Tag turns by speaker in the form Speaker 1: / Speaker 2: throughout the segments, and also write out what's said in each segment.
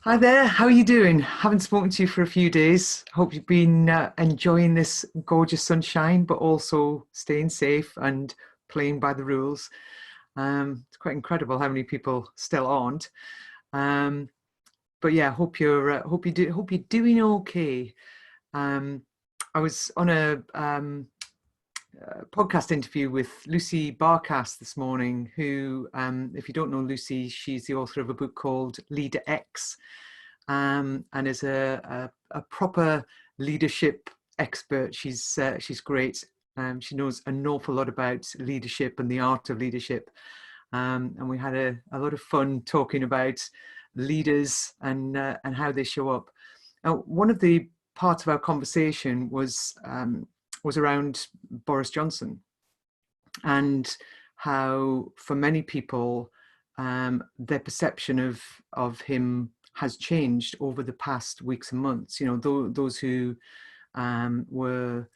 Speaker 1: Hi there, how are you doing? Haven't spoken to you for a few days. Hope you've been enjoying this gorgeous sunshine, but also staying safe and playing by the rules. It's quite incredible how many people still aren't. Um, but yeah, hope you're doing okay. Um, I was on a podcast interview with Lucy Barkas this morning, who, if you don't know Lucy, she's the author of a book called Leader X, and is a proper leadership expert. She's great. She knows an awful lot about leadership and the art of leadership. And we had a lot of fun talking about leaders and how they show up. Now, one of the parts of our conversation was around Boris Johnson, and how for many people their perception of him has changed over the past weeks and months. You know, those who were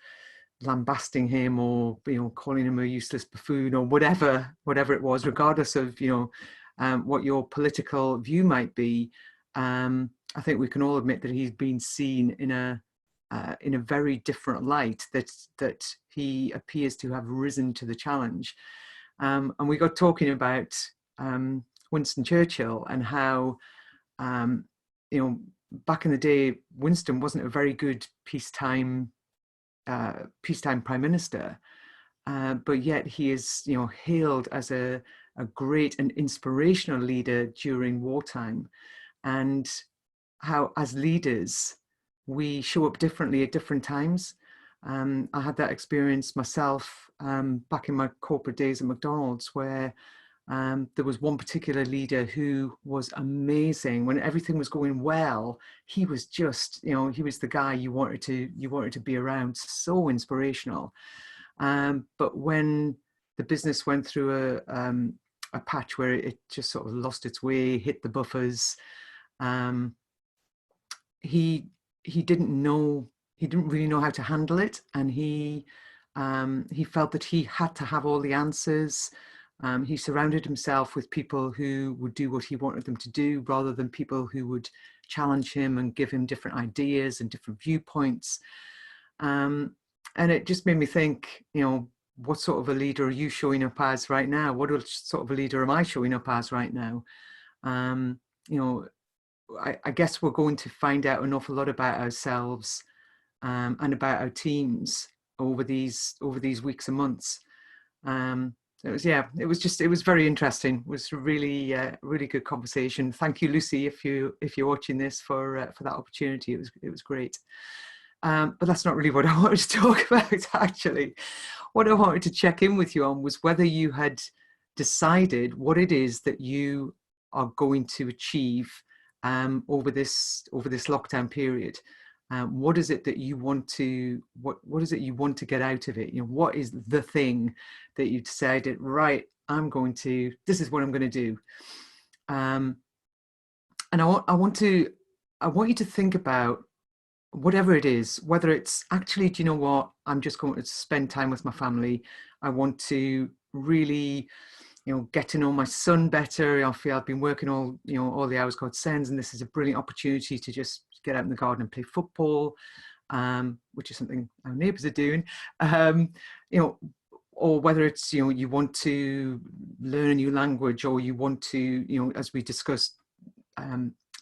Speaker 1: lambasting him, or calling him a useless buffoon, or whatever it was, regardless of what your political view might be. I think we can all admit that he's been seen in a very different light, that he appears to have risen to the challenge. And we got talking about Winston Churchill, and how um, back in the day, Winston wasn't a very good peacetime prime minister, but yet he is hailed as a great and inspirational leader during wartime. And how, as leaders, we show up differently at different times. I had that experience myself back in my corporate days at McDonald's, where there was one particular leader who was amazing. When everything was going well, he was just, he was the guy you wanted to be around. So inspirational. But when the business went through a patch where it just sort of lost its way, hit the buffers, um, he he didn't really know how to handle it, and he felt that he had to have all the answers. He surrounded himself with people who would do what he wanted them to do, rather than people who would challenge him and give him different ideas and different viewpoints. Um, and it just made me think, what sort of a leader are you showing up as right now? What sort of a leader am I showing up as right now? Um, you know, I guess we're going to find out an awful lot about ourselves and about our teams over these weeks and months. It was very interesting. It was a really good conversation. Thank you, Lucy, if you're watching this, for that opportunity. It was great. But that's not really what I wanted to talk about, actually. What I wanted to check in with you on was whether you had decided what it is that you are going to achieve over this lockdown period. What is it that you want to what is it you want to get out of it? What is the thing that you decided, right, this is what I'm going to do. And I want you to think about whatever it is, whether it's actually, do you know what, I'm just going to spend time with my family. I want to really, get to know my son better. I feel I've been working all the hours God sends, and this is a brilliant opportunity to just get out in the garden and play football, which is something our neighbours are doing. Or whether it's, you want to learn a new language, or you want to, as we discussed,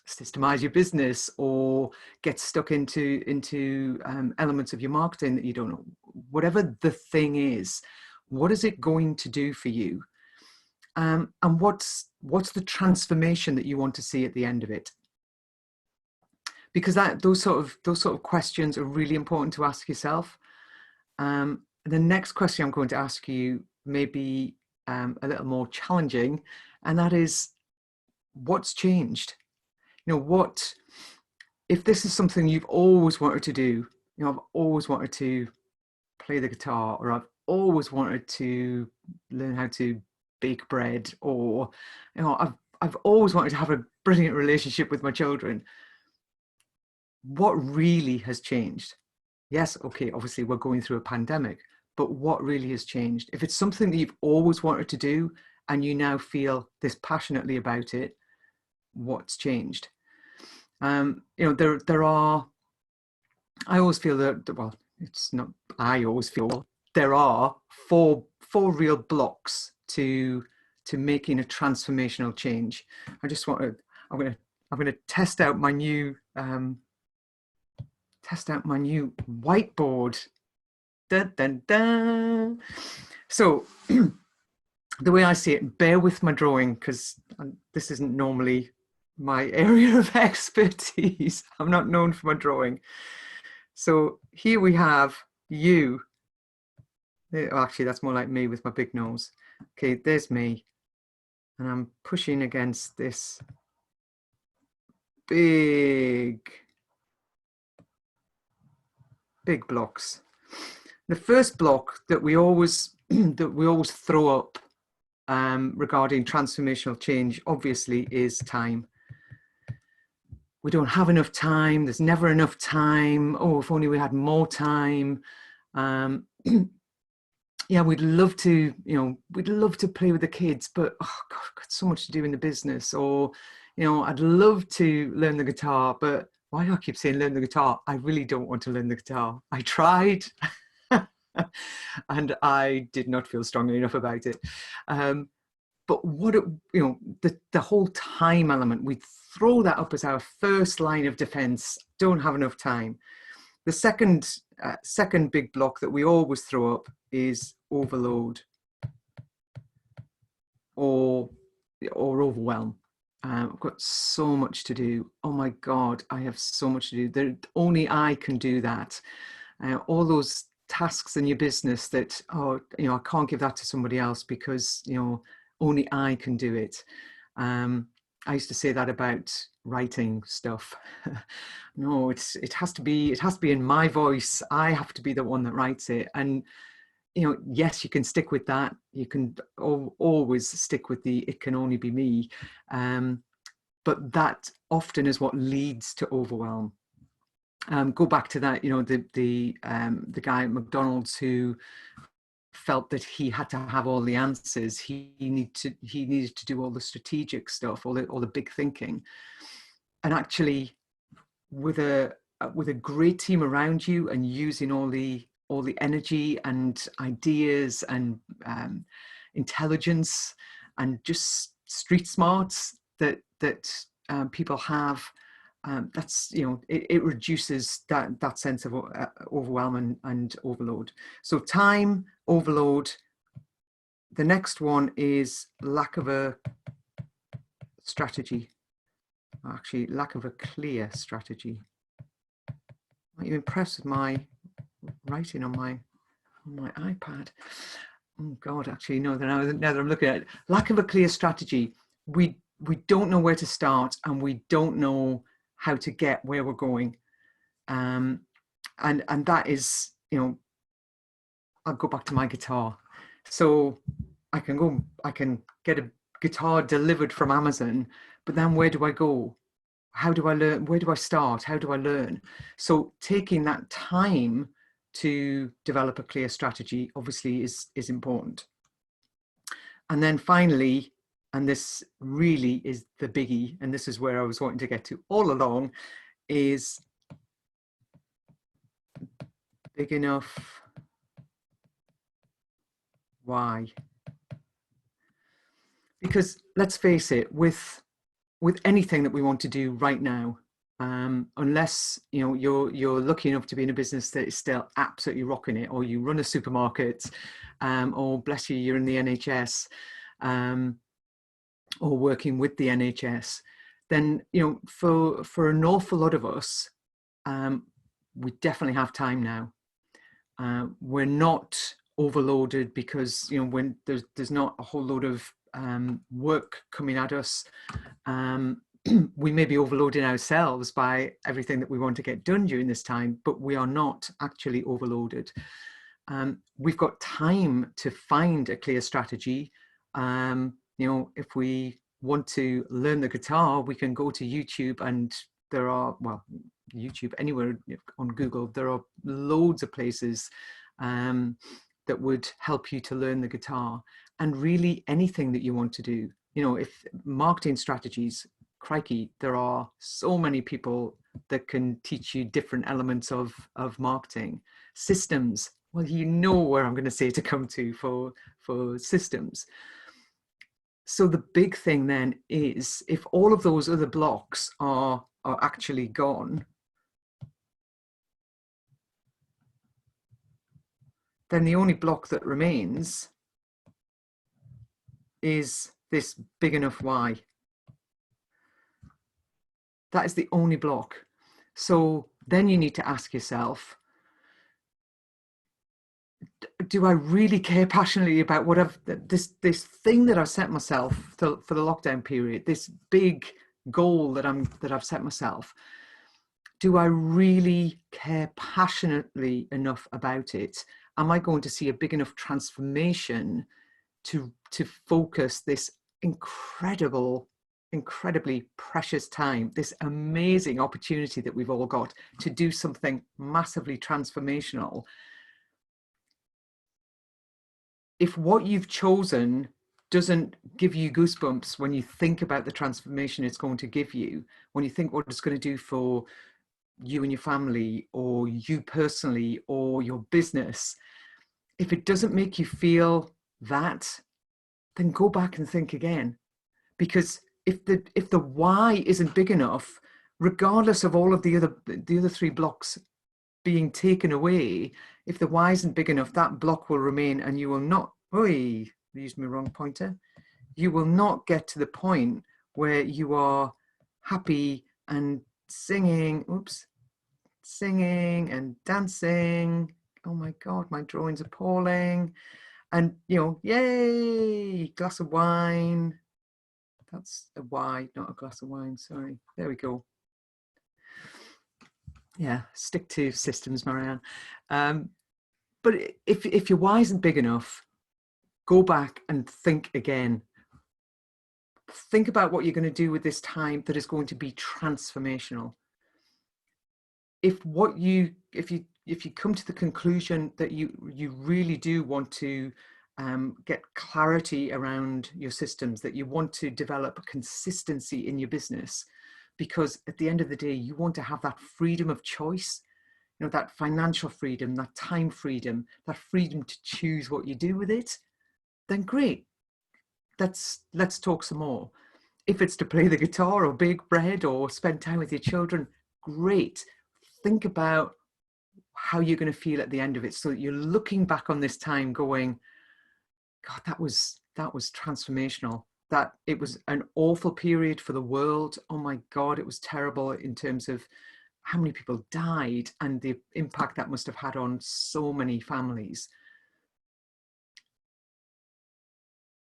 Speaker 1: systemize your business, or get stuck into elements of your marketing that you don't know. Whatever the thing is, what is it going to do for you? And what's the transformation that you want to see at the end of it? Because those sort of questions are really important to ask yourself. The next question I'm going to ask you may be a little more challenging, and that is, what's changed? What if this is something you've always wanted to do? I've always wanted to play the guitar, or I've always wanted to learn how to bake bread, or I've always wanted to have a brilliant relationship with my children. What really has changed? Yes, okay, obviously we're going through a pandemic, but what really has changed? If it's something that you've always wanted to do and you now feel this passionately about it, what's changed? You know, there are, I always feel that, well, it's not, I always feel there are four real blocks to making a transformational change. I just want to, I'm going to test out my new whiteboard. Dun, dun, dun. So the way I see it, bear with my drawing, because this isn't normally my area of expertise. I'm not known for my drawing. So here we have you. Actually, that's more like me with my big nose. Okay, there's me. And I'm pushing against this big blocks. The first block that we always throw up regarding transformational change, obviously, is time. We don't have enough time. There's never enough time. Oh, if only we had more time. Yeah, we'd love to, you know, we'd love to play with the kids, but oh God, I've got so much to do in the business. Or, you know, I'd love to learn the guitar, but why do I keep saying learn the guitar? I really don't want to learn the guitar. I tried and I did not feel strongly enough about it. But what, you know, the whole time element, we throw that up as our first line of defense. Don't have enough time. The second big block that we always throw up is overload or overwhelm. I've got so much to do. Oh my God, I have so much to do. Only I can do that. All those tasks in your business that, oh, you know, I can't give that to somebody else because, you know, only I can do it. I used to say that about writing stuff. No, it has to be in my voice. I have to be the one that writes it. And, you know, yes, you can stick with that. You can always stick with the it can only be me. But that often is what leads to overwhelm. Go back to that, you know, the guy at McDonald's who felt that he had to have all the answers. He needed to do all the strategic stuff, all the big thinking. And actually, with a great team around you and using all the energy and ideas and intelligence and just street smarts that people have, that's, you know, it reduces that sense of overwhelm and overload. So time, overload. The next one is lack of a strategy. Actually, lack of a clear strategy. Are you impressed with my writing on my iPad? Oh God, actually, no. Now that I'm looking at it, lack of a clear strategy. We don't know where to start, and we don't know how to get where we're going. And that is, you know, I'll go back to my guitar. So I can get a guitar delivered from Amazon, but then where do I go? How do I learn? Where do I start? How do I learn? So taking that time to develop a clear strategy obviously is important. And then finally, and this really is the biggie, and this is where I was wanting to get to all along, is big enough why. Because let's face it, with anything that we want to do right now, unless, you know, you're lucky enough to be in a business that is still absolutely rocking it, or you run a supermarket, or bless you, you're in the NHS, or working with the NHS, then, you know, for an awful lot of us, we definitely have time now. We're not overloaded because, you know, when there's not a whole load of work coming at us. We may be overloading ourselves by everything that we want to get done during this time, but we are not actually overloaded. We've got time to find a clear strategy. You know, if we want to learn the guitar, we can go to YouTube, and there are, well, YouTube, anywhere on Google, there are loads of places that would help you to learn the guitar. And really anything that you want to do, you know, if marketing strategies, crikey, there are so many people that can teach you different elements of marketing. Systems, well, you know where I'm going to say to come to for systems. So the big thing then is, if all of those other blocks are actually gone, then the only block that remains is this big enough why. That is the only block. So then you need to ask yourself, do I really care passionately about what this thing that I've set myself for the lockdown period, this big goal that I've set myself? Do I really care passionately enough about it? Am I going to see a big enough transformation to focus this incredibly precious time, this amazing opportunity that we've all got to do something massively transformational? If what you've chosen doesn't give you goosebumps when you think about the transformation it's going to give you, when you think what it's going to do for you and your family, or you personally, or your business, if it doesn't make you feel that, then go back and think again. Because if the why isn't big enough, regardless of all of the other three blocks being taken away, if the why isn't big enough, that block will remain, and you will not, I used my wrong pointer, you will not get to the point where you are happy and singing and dancing. Oh my God, my drawing's appalling. And, you know, yay, glass of wine. That's a Y, not a glass of wine, sorry. There we go. Yeah, stick to systems, Marianne. But if your why isn't big enough, go back and think again. Think about what you're going to do with this time that is going to be transformational. If you come to the conclusion that you really do want to get clarity around your systems, that you want to develop consistency in your business, because at the end of the day, you want to have that freedom of choice, you know, that financial freedom, that time freedom, that freedom to choose what you do with it, then great. Let's talk some more. If it's to play the guitar or bake bread or spend time with your children, great. Think about how you're going to feel at the end of it, so that you're looking back on this time going, God, that was transformational. That it was an awful period for the world. Oh my God, it was terrible in terms of how many people died and the impact that must have had on so many families.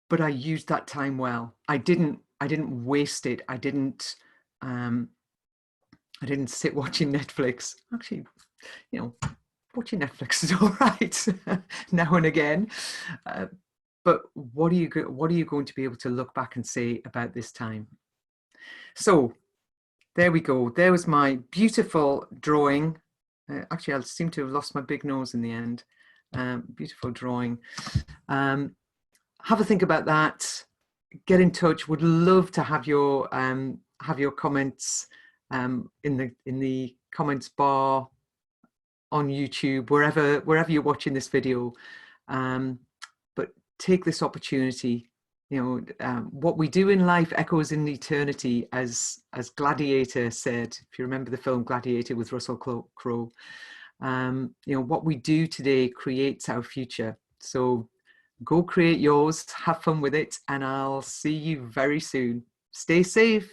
Speaker 1: But I used that time well. I didn't waste it. I didn't sit watching Netflix. Actually, you know, watching Netflix is all right now and again. But what are you going to be able to look back and say about this time? So there we go. There was my beautiful drawing. Actually, I seem to have lost my big nose in the end. Beautiful drawing. Have a think about that. Get in touch. Would love to have your comments in the comments bar on YouTube, wherever you're watching this video. But take this opportunity. You know, what we do in life echoes in eternity, as Gladiator said. If you remember the film Gladiator with Russell Crowe, you know, what we do today creates our future. So go create yours, have fun with it, and I'll see you very soon. Stay safe.